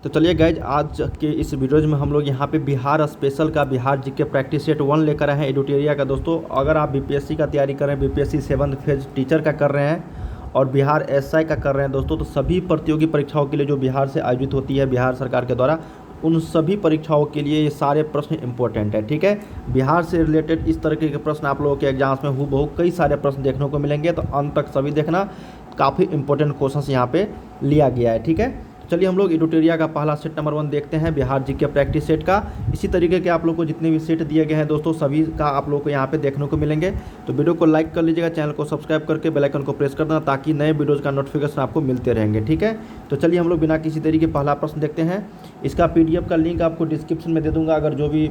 तो चलिए गाइज, आज के इस वीडियोज में हम लोग यहाँ पे बिहार स्पेशल का बिहार जीके प्रैक्टिस सेट 1 लेकर आए हैं एडुटेरिया का। दोस्तों, अगर आप बीपीएससी का तैयारी कर रहे हैं, बीपीएससी 7th फेज टीचर का कर रहे हैं और बिहार एसआई का कर रहे हैं दोस्तों, तो सभी प्रतियोगी परीक्षाओं के लिए जो बिहार से आयोजित होती है बिहार सरकार के द्वारा, उन सभी परीक्षाओं के लिए ये सारे प्रश्न इंपॉर्टेंट है। ठीक है, बिहार से रिलेटेड इस तरीके के प्रश्न आप लोगों के एग्जाम्स में हूबहू कई सारे प्रश्न देखने को मिलेंगे, तो अंत तक सभी देखना। काफ़ी इंपॉर्टेंट क्वेश्चन यहाँ पे लिया गया है। ठीक है, चलिए हम लोग एडुटेरिया का पहला सेट नंबर 1 देखते हैं, बिहार जीके प्रैक्टिस सेट का। इसी तरीके के आप लोग को जितने भी सेट दिए गए हैं दोस्तों, सभी का आप लोग को यहाँ पे देखने को मिलेंगे। तो वीडियो को लाइक कर लीजिएगा, चैनल को सब्सक्राइब करके बेल आइकन को प्रेस कर देना, ताकि नए वीडियोज़ का नोटिफिकेशन आपको मिलते रहेंगे। ठीक है, तो चलिए हम लोग बिना किसी देरी के पहला प्रश्न देखते हैं। इसका PDF का लिंक आपको डिस्क्रिप्शन में दे दूँगा, अगर जो भी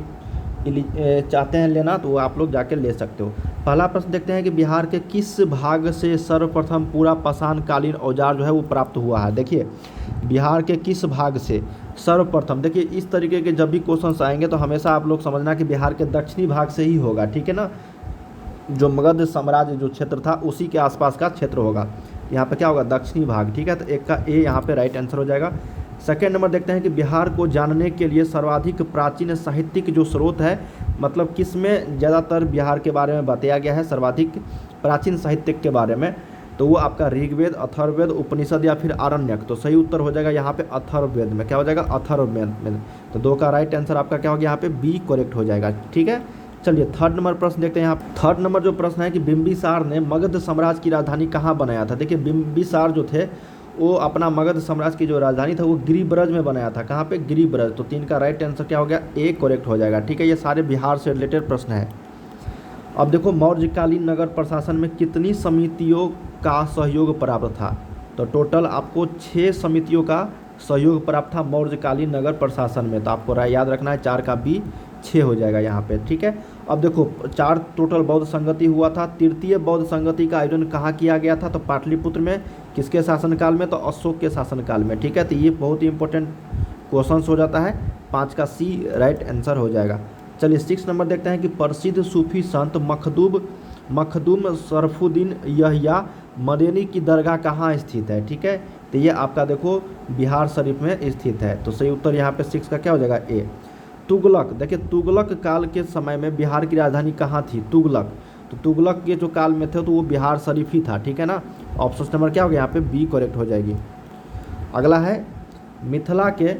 चाहते हैं लेना तो आप लोग जाके ले सकते हो। पहला प्रश्न देखते हैं कि बिहार के किस भाग से सर्वप्रथम पूरा पाषाणकालीन औजार जो है वो प्राप्त हुआ है। देखिए, बिहार के किस भाग से सर्वप्रथम, देखिए इस तरीके के जब भी क्वेश्चंस आएंगे तो हमेशा आप लोग समझना कि बिहार के दक्षिणी भाग से ही होगा। ठीक है ना, जो मगध साम्राज्य जो क्षेत्र था उसी के आसपास का क्षेत्र होगा। यहाँ पे क्या होगा, दक्षिणी भाग। ठीक है, तो एक का ए यहाँ पे राइट आंसर हो जाएगा। सेकेंड नंबर देखते हैं कि बिहार को जानने के लिए सर्वाधिक प्राचीन साहित्यिक जो स्रोत है, मतलब किस में ज़्यादातर बिहार के बारे में बताया गया है सर्वाधिक प्राचीन साहित्य के बारे में, तो वो आपका ऋग्वेद, अथर्ववेद, उपनिषद या फिर आरण्यक। तो सही उत्तर हो जाएगा यहाँ पे अथर्ववेद में। क्या हो जाएगा, अथर्ववेद में। तो 2 का राइट आंसर आपका क्या होगा, यहाँ पे बी करेक्ट हो जाएगा। ठीक है, चलिए थर्ड नंबर प्रश्न देखते हैं। यहाँ थर्ड नंबर जो प्रश्न है कि बिंबिसार ने मगध साम्राज्य की राजधानी कहाँ बनाया था। देखिए, बिंबिसार जो थे वो अपना मगध साम्राज्य की जो राजधानी था वो गिरिब्रज में बनाया था। कहाँ पे, गिरिब्रज। तो 3 का राइट आंसर क्या हो गया, ए करेक्ट हो जाएगा। ठीक है, ये सारे बिहार से रिलेटेड प्रश्न है। अब देखो, मौर्यकालीन नगर प्रशासन में कितनी समितियों का सहयोग प्राप्त था। तो टोटल आपको 6 समितियों का सहयोग प्राप्त था मौर्यकालीन नगर प्रशासन में। तो आपको याद रखना है 4 का बी 6 हो जाएगा यहाँ पे। ठीक है, अब देखो 4 टोटल बौद्ध संगति हुआ था। तृतीय बौद्ध संगति का आयोजन कहाँ किया गया था, तो पाटलिपुत्र में। किसके शासनकाल में, तो अशोक के शासनकाल में। ठीक है, तो ये बहुत ही इंपॉर्टेंट क्वेश्चन हो जाता है। 5 का सी राइट आंसर हो जाएगा। चलिए 6 नंबर देखते हैं कि प्रसिद्ध सूफी संत मखदूम शरफुद्दीन यहया मदेनी की दरगाह कहाँ स्थित है। ठीक है, तो ये आपका देखो बिहार शरीफ में स्थित है। तो सही उत्तर यहाँ पे 6 का क्या हो जाएगा, ए। तुगलक, देखिए तुगलक काल के समय में बिहार की राजधानी कहाँ थी, तुगलक। तो तुगलक के जो काल में थे तो वो बिहार शरीफ ही था। ठीक है ना, ऑप्शन नंबर क्या हो गया यहाँ पे, बी करेक्ट हो जाएगी। अगला है, मिथिला के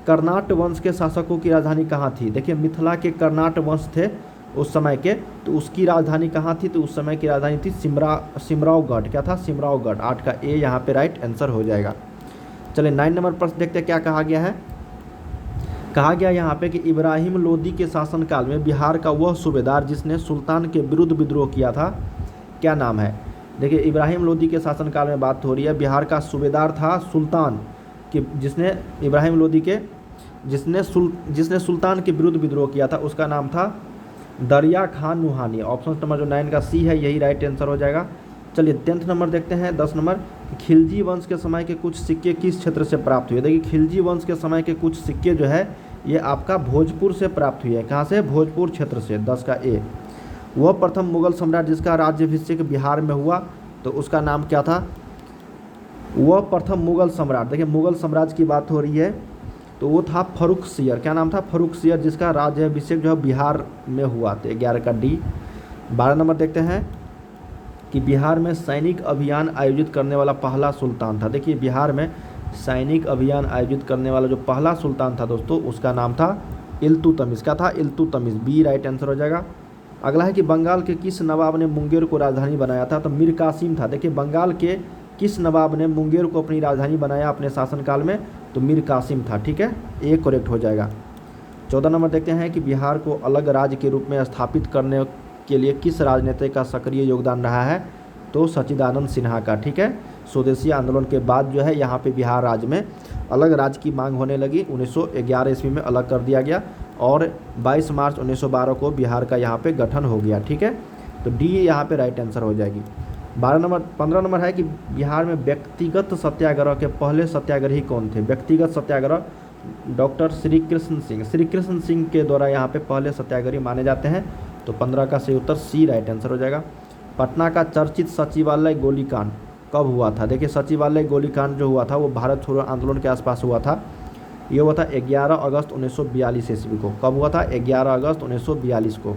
कर्नाट वंश के शासकों की राजधानी कहाँ थी। देखिए, मिथिला के कर्नाट वंश थे उस समय के, तो उसकी राजधानी कहाँ थी, तो उस समय की राजधानी थी सिमरावगढ़। क्या था, सिमरावगढ़। 8 का ए यहाँ पे राइट आंसर हो जाएगा। चलिए 9 नंबर प्रश्न देखते हैं क्या कहा गया है। कहा गया यहाँ पे कि इब्राहिम लोदी के शासनकाल में बिहार का वह सूबेदार जिसने सुल्तान के विरुद्ध विद्रोह किया था, क्या नाम है। देखिए, इब्राहिम लोदी के शासनकाल में बात हो रही है। बिहार का सूबेदार था सुल्तान कि जिसने इब्राहिम लोदी के जिसने सुल्तान के विरुद्ध विद्रोह किया था, उसका नाम था दरिया खान नुहानी। ऑप्शन नंबर जो 9 का सी है यही राइट आंसर हो जाएगा। चलिए 10th नंबर देखते हैं। 10 नंबर, खिलजी वंश के समय के कुछ सिक्के किस क्षेत्र से प्राप्त हुए। देखिए, खिलजी वंश के समय के कुछ सिक्के जो है ये आपका भोजपुर से प्राप्त हुए हैं। कहाँ से, भोजपुर क्षेत्र से। 10 का ए। वह प्रथम मुगल सम्राट जिसका राज्याभिषेक बिहार में हुआ, तो उसका नाम क्या था। वह प्रथम मुगल सम्राट, देखिए मुगल साम्राज्य की बात हो रही है, तो वो था फर्रुखसियर। क्या नाम था, फर्रुखसियर, जिसका राज्याभिषेक जो है बिहार में हुआ। तो 11 का डी। 12 नंबर देखते हैं कि बिहार में सैनिक अभियान आयोजित करने वाला पहला सुल्तान था। देखिए, बिहार में सैनिक अभियान आयोजित करने वाला जो पहला सुल्तान था दोस्तों, उसका नाम था इल्तुतमिश। क्या था, इल्तुतमिश। बी राइट आंसर हो जाएगा। अगला है कि बंगाल के किस नवाब ने मुंगेर को राजधानी बनाया था, तो मीर कासिम था। देखिए, बंगाल के किस नवाब ने मुंगेर को अपनी राजधानी बनाया अपने शासनकाल में, तो मीर कासिम था। ठीक है, ए करेक्ट हो जाएगा। 14 नंबर देखते हैं कि बिहार को अलग राज्य के रूप में स्थापित करने के लिए किस राजनेता का सक्रिय योगदान रहा है, तो सच्चिदानंद सिन्हा का। ठीक है, स्वदेशी आंदोलन के बाद जो है यहाँ पे बिहार राज्य में अलग राज्य की मांग होने लगी। 1911 ईस्वी में अलग कर दिया गया और 22 मार्च 1912 को बिहार का यहाँ पे गठन हो गया। ठीक है, तो डी यहाँ पे राइट आंसर हो जाएगी। 15 नंबर है कि बिहार में व्यक्तिगत सत्याग्रह के पहले सत्याग्रही कौन थे। व्यक्तिगत सत्याग्रह डॉक्टर श्री कृष्ण सिंह के द्वारा यहाँ पे पहले सत्याग्रही माने जाते हैं। तो 15 का सही उत्तर सी राइट आंसर हो जाएगा। पटना का चर्चित सचिवालय गोलीकांड कब हुआ था। देखिए, सचिवालय गोलीकांड जो हुआ था वो भारत छोड़ो आंदोलन के आसपास हुआ था। ये हुआ था 11 अगस्त 1942 ईस्वी को। कब हुआ था? 11 अगस्त 1942 को।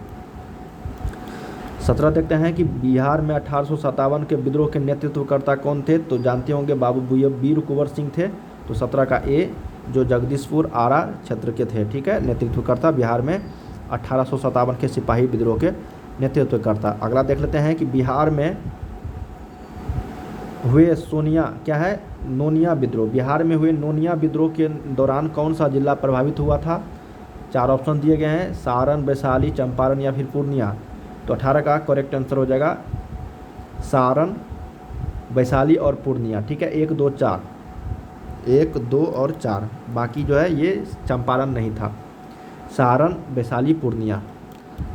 17 देखते हैं कि बिहार में 1857 के विद्रोह के नेतृत्वकर्ता कौन थे? तो जानते होंगे बाबू वीर कुंवर सिंह थे। तो 17 का ए, जो जगदीशपुर आरा क्षेत्र के थे, ठीक है, नेतृत्वकर्ता बिहार में 1857 के सिपाही विद्रोह के नेतृत्वकर्ता। अगला देख लेते हैं कि बिहार में हुए नोनिया विद्रोह। बिहार में हुए नोनिया विद्रोह के दौरान कौन सा जिला प्रभावित हुआ था? 4 ऑप्शन दिए गए हैं, सारण, वैशाली, चंपारण या फिर पूर्णिया। तो 18 का करेक्ट आंसर हो जाएगा सारण, वैशाली और पूर्णिया, ठीक है। 1, 2, 4, 1, 2 और 4, बाकी जो है ये चंपारण नहीं था। सारण, वैशाली, पूर्णिया।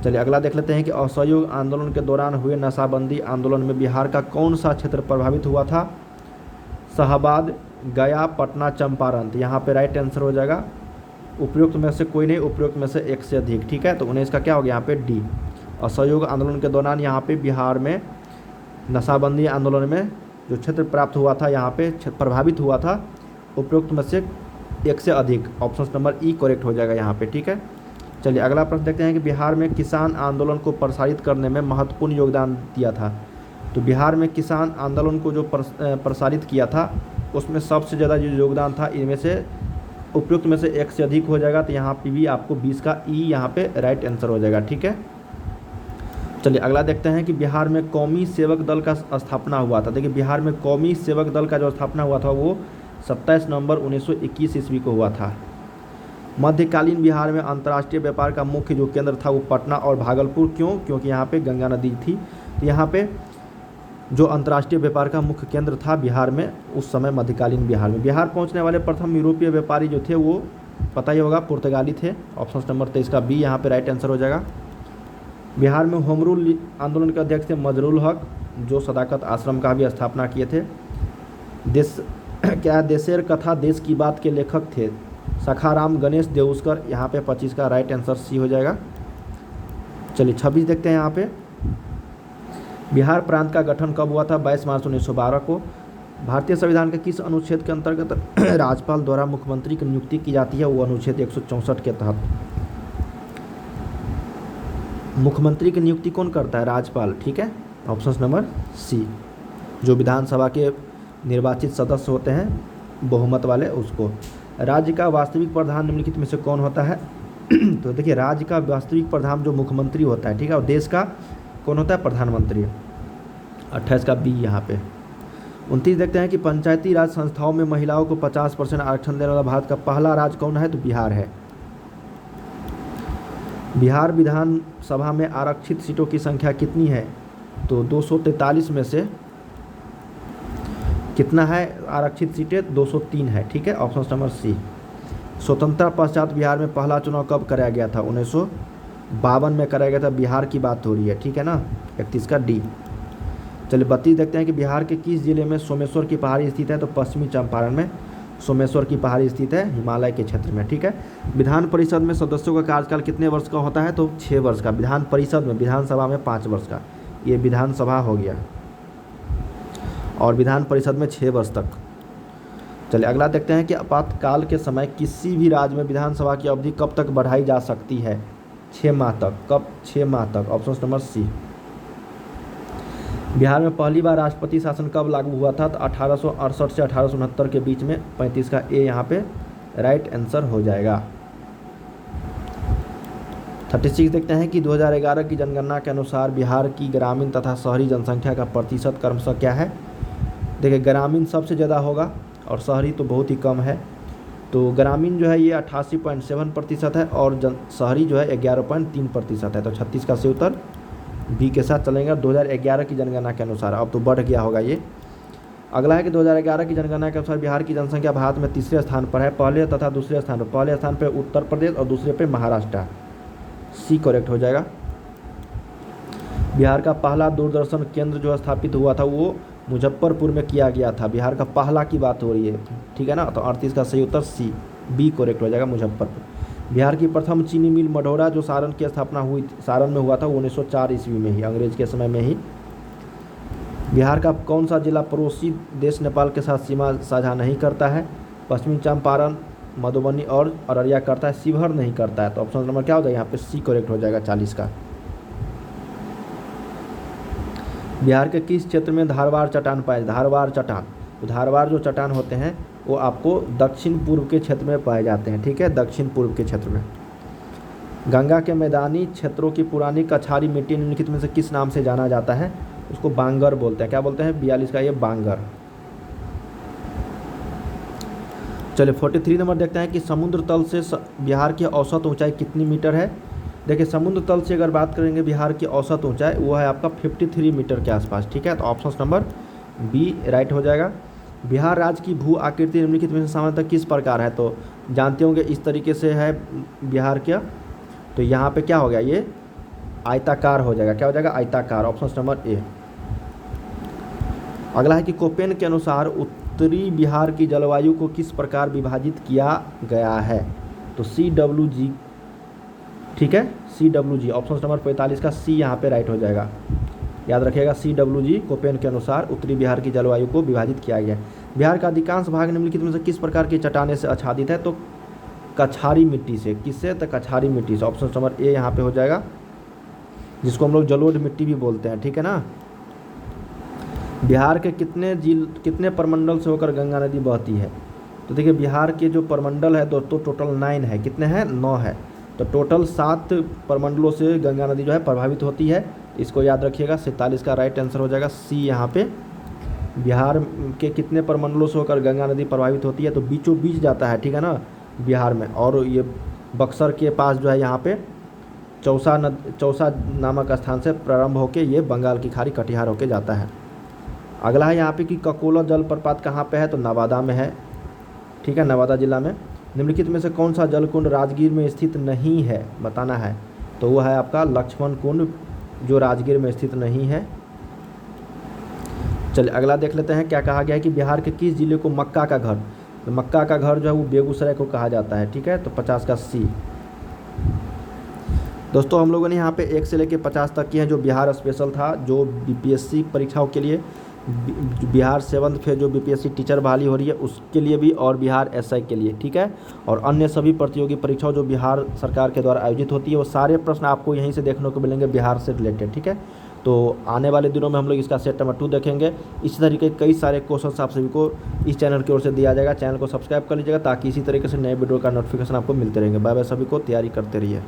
चलिए अगला देख लेते हैं कि असहयोग आंदोलन के दौरान हुए नशाबंदी आंदोलन में बिहार का कौन सा क्षेत्र प्रभावित हुआ था? शाहाबाद, गया, पटना, चंपारण। तो यहाँ पे राइट आंसर हो जाएगा उपयुक्त में से कोई नहीं, उपयुक्त में से एक से अधिक, ठीक है। तो 19 का क्या हो गया यहाँ पे? डी। असहयोग आंदोलन के दौरान यहाँ पे बिहार में नशाबंदी आंदोलन में जो क्षेत्र प्राप्त हुआ था, यहाँ पे प्रभावित हुआ था, उपयुक्त में से एक से अधिक। ऑप्शन नंबर ई करेक्ट हो जाएगा यहाँ पे, ठीक है। चलिए अगला प्रश्न देखते हैं कि बिहार में किसान आंदोलन को प्रसारित करने में महत्वपूर्ण योगदान दिया था। तो बिहार में किसान आंदोलन को जो प्रसारित किया था, उसमें सबसे ज़्यादा जो योगदान था, इनमें से उपयुक्त में से एक से अधिक हो जाएगा। तो यहाँ पे भी आपको 20 का ई यहाँ पे राइट आंसर हो जाएगा, ठीक है। चलिए अगला देखते हैं कि बिहार में कौमी सेवक दल का स्थापना हुआ था। देखिए बिहार में कौमी सेवक दल का जो स्थापना हुआ था वो 27 नवंबर 1921 ईस्वी को हुआ था। मध्यकालीन बिहार में अंतर्राष्ट्रीय व्यापार का मुख्य जो केंद्र था वो पटना और भागलपुर। क्यों? क्योंकि यहाँ पे गंगा नदी थी। तो यहाँ पे जो अंतर्राष्ट्रीय व्यापार का मुख्य केंद्र था बिहार में उस समय मध्यकालीन बिहार में। बिहार पहुँचने वाले प्रथम यूरोपीय व्यापारी जो थे वो पता ही होगा पुर्तगाली थे। ऑप्शन नंबर 23 का बी यहाँ पे राइट आंसर हो जाएगा। बिहार में होम रूल आंदोलन के अध्यक्ष थे मजरूल हक, जो सदाकत आश्रम का भी स्थापना किए थे। देशेर कथा देश की बात के लेखक थे सखाराम गणेश देउस्कर। यहाँ पे 25 का राइट आंसर सी हो जाएगा। चलिए 26 देखते हैं। यहाँ पे बिहार प्रांत का गठन कब हुआ था? 22 मार्च 1912 को। भारतीय संविधान के किस अनुच्छेद के अंतर्गत राज्यपाल द्वारा मुख्यमंत्री की नियुक्ति की जाती है? वो अनुच्छेद 164 के तहत। मुख्यमंत्री की नियुक्ति कौन करता है? राज्यपाल, ठीक है। ऑप्शन नंबर सी, जो विधानसभा के निर्वाचित सदस्य होते हैं बहुमत वाले, उसको। राज्य का वास्तविक प्रधान निम्नलिखित में से कौन होता है? तो देखिए राज्य का वास्तविक प्रधान जो मुख्यमंत्री होता है, ठीक है, और देश का कौन होता है? प्रधानमंत्री। 28 का बी यहाँ पे। 29 देखते हैं कि पंचायती राज संस्थाओं में महिलाओं को 50% आरक्षण देने वाला भारत का पहला राज्य कौन है? तो बिहार है। बिहार विधानसभा में आरक्षित सीटों की संख्या कितनी है? तो 243 में से कितना है आरक्षित सीटें? 203 है, ठीक है। Option number C. स्वतंत्रता पश्चात बिहार में पहला चुनाव कब कराया गया था? 1952 में कराया गया था। बिहार की बात हो रही है, ठीक है ना। 31 का डी। चलिए 32 देखते हैं कि बिहार के किस जिले में सोमेश्वर की पहाड़ी स्थित है? तो पश्चिमी चंपारण में सोमेश्वर की पहाड़ी स्थित है, हिमालय के क्षेत्र में, ठीक है। विधान परिषद में सदस्यों का कार्यकाल कितने वर्ष का होता है? तो 6 वर्ष का। विधान परिषद में, विधानसभा में 5 वर्ष का। ये विधानसभा हो गया, और विधान परिषद में 6 वर्ष तक। चलिए अगला देखते हैं कि आपातकाल के समय किसी भी राज्य में विधानसभा की अवधि कब तक बढ़ाई जा सकती है? 6 माह तक। कब? 6 माह तक। ऑप्शन नंबर सी। बिहार में पहली बार राष्ट्रपति शासन कब लागू हुआ था? तो 1868 से 1869 के बीच में। 35 का ए यहाँ पे राइट आंसर हो जाएगा। 36 देखते हैं कि 2011 की जनगणना के अनुसार बिहार की ग्रामीण तथा शहरी जनसंख्या का प्रतिशत क्रमशः क्या है? देखिए ग्रामीण सबसे ज़्यादा होगा और शहरी तो बहुत ही कम है। तो ग्रामीण जो है ये 88.7% है और शहरी जो है 11.3% है। तो 36 का सही उत्तर बी के साथ चलेंगे। 2011 की जनगणना के अनुसार अब तो बढ़ गया होगा ये। अगला है कि 2011 की जनगणना के अनुसार बिहार की जनसंख्या भारत में तीसरे स्थान पर है। पहले तथा दूसरे स्थान पर, पहले स्थान पर उत्तर प्रदेश और दूसरे पे महाराष्ट्र। सी करेक्ट हो जाएगा। बिहार का पहला दूरदर्शन केंद्र जो स्थापित हुआ था वो मुजफ्फरपुर में किया गया था। बिहार का पहला की बात हो रही है, ठीक है ना। तो 38 का सही उत्तर सी, बी करेक्ट हो जाएगा, मुजफ्फरपुर। बिहार की प्रथम चीनी मिल मढ़ौरा जो सारण की स्थापना हुई, सारण में हुआ था, 1904 ईस्वी में ही, अंग्रेज के समय में ही। बिहार का कौन सा जिला पड़ोसी देश नेपाल के साथ सीमा साझा नहीं करता है? पश्चिमी चंपारण, मधुबनी और अररिया करता है, शिवहर नहीं करता है। तो ऑप्शन नंबर क्या हो जाएगा यहाँ पे सी करेक्ट हो जाएगा 40 का। बिहार के किस क्षेत्र में धारवाड़ चट्टान पाए, धारवाड़ चट्टान, तो धारवाड़ जो चट्टान होते हैं वो आपको दक्षिण पूर्व के क्षेत्र में पाए जाते हैं, ठीक है, दक्षिण पूर्व के क्षेत्र में। गंगा के मैदानी क्षेत्रों की पुरानी कछारी मिट्टी निम्नलिखित में से किस नाम से जाना जाता है, उसको बांगर बोलते हैं। क्या बोलते हैं 42 का ये बांगर। चलिए 43 नंबर देखते हैं कि समुद्र तल से बिहार की औसत ऊंचाई कितनी मीटर है। देखिए समुद्र तल से अगर बात करेंगे बिहार की औसत ऊंचाई वो है आपका 53 मीटर के आसपास, ठीक है। तो ऑप्शन नंबर बी राइट हो जाएगा। बिहार राज्य की भू आकृति निम्नलिखित में से सामान्यतः किस प्रकार है, तो जानते होंगे इस तरीके से है बिहार का। तो यहाँ पे क्या हो गया, ये आयताकार हो जाएगा, क्या हो जाएगा आयताकार, ऑप्शन नंबर ए। अगला है कि कोपेन के अनुसार उत्तरी बिहार की जलवायु को किस प्रकार विभाजित किया गया है, तो CWG, ठीक है, CWG, ऑप्शन नंबर 45 का सी यहाँ पे राइट हो जाएगा। याद रखिएगा CWG कोपेन के अनुसार उत्तरी बिहार की जलवायु को विभाजित किया गया। बिहार का अधिकांश भाग निम्नलिखित में से किस प्रकार की चट्टाने से आच्छादित है, तो कछारी मिट्टी से, किससे, तो कछारी मिट्टी से, ऑप्शन नंबर ए यहाँ पे हो जाएगा, जिसको हम लोग जलोढ़ मिट्टी भी बोलते हैं, ठीक है ना। बिहार के कितने प्रमंडल से होकर गंगा नदी बहती है, तो देखिए बिहार के जो प्रमंडल है दोस्तों टोटल 9 है, कितने हैं 9 है। तो टोटल 7 प्रमंडलों से गंगा नदी जो है प्रभावित होती है, इसको याद रखिएगा। 47 का राइट आंसर हो जाएगा सी यहाँ पे। बिहार के कितने प्रमंडलों से होकर गंगा नदी प्रभावित होती है, तो बीचों बीच जाता है, ठीक है ना, बिहार में। और ये बक्सर के पास जो है यहाँ पे चौसा नामक स्थान से प्रारंभ होकर ये बंगाल की खाड़ी कटिहार होके जाता है। अगला है यहाँ पे कि ककोला जलप्रपात कहाँ पे है, तो नवादा में है, ठीक है, नवादा जिला में। निम्नलिखित में से कौन सा जलकुंड राजगीर में स्थित नहीं है, बताना है, तो वो है आपका लक्ष्मण कुंड, जो राजगीर में स्थित नहीं है। चलिए अगला देख लेते हैं क्या कहा गया है कि बिहार के किस जिले को मक्का का घर, तो मक्का का घर जो है वो बेगूसराय को कहा जाता है, ठीक है। तो 50 का सी। दोस्तों हम लोगों ने यहाँ पे 1 से लेकर 50 तक किए हैं, जो बिहार स्पेशल था, जो BPSC परीक्षाओं के लिए, बिहार 7th फेज जो BPSC टीचर बहाली हो रही है उसके लिए भी, और बिहार SI के लिए, ठीक है। और अन्य सभी प्रतियोगी परीक्षाओं जो बिहार सरकार के द्वारा आयोजित होती है वो सारे प्रश्न आपको यहीं से देखने को मिलेंगे बिहार से रिलेटेड, ठीक है। तो आने वाले दिनों में हम लोग इसका सेट नंबर 2 देखेंगे। इसी तरीके कई सारे क्वेश्चन आप सभी को इस चैनल की ओर से दिया जाएगा। चैनल को सब्सक्राइब कर लीजिएगा ताकि इसी तरीके से नए वीडियो का नोटिफिकेशन आपको मिलते रहेंगे। बाय बाय, सभी को तैयारी करते रहिए।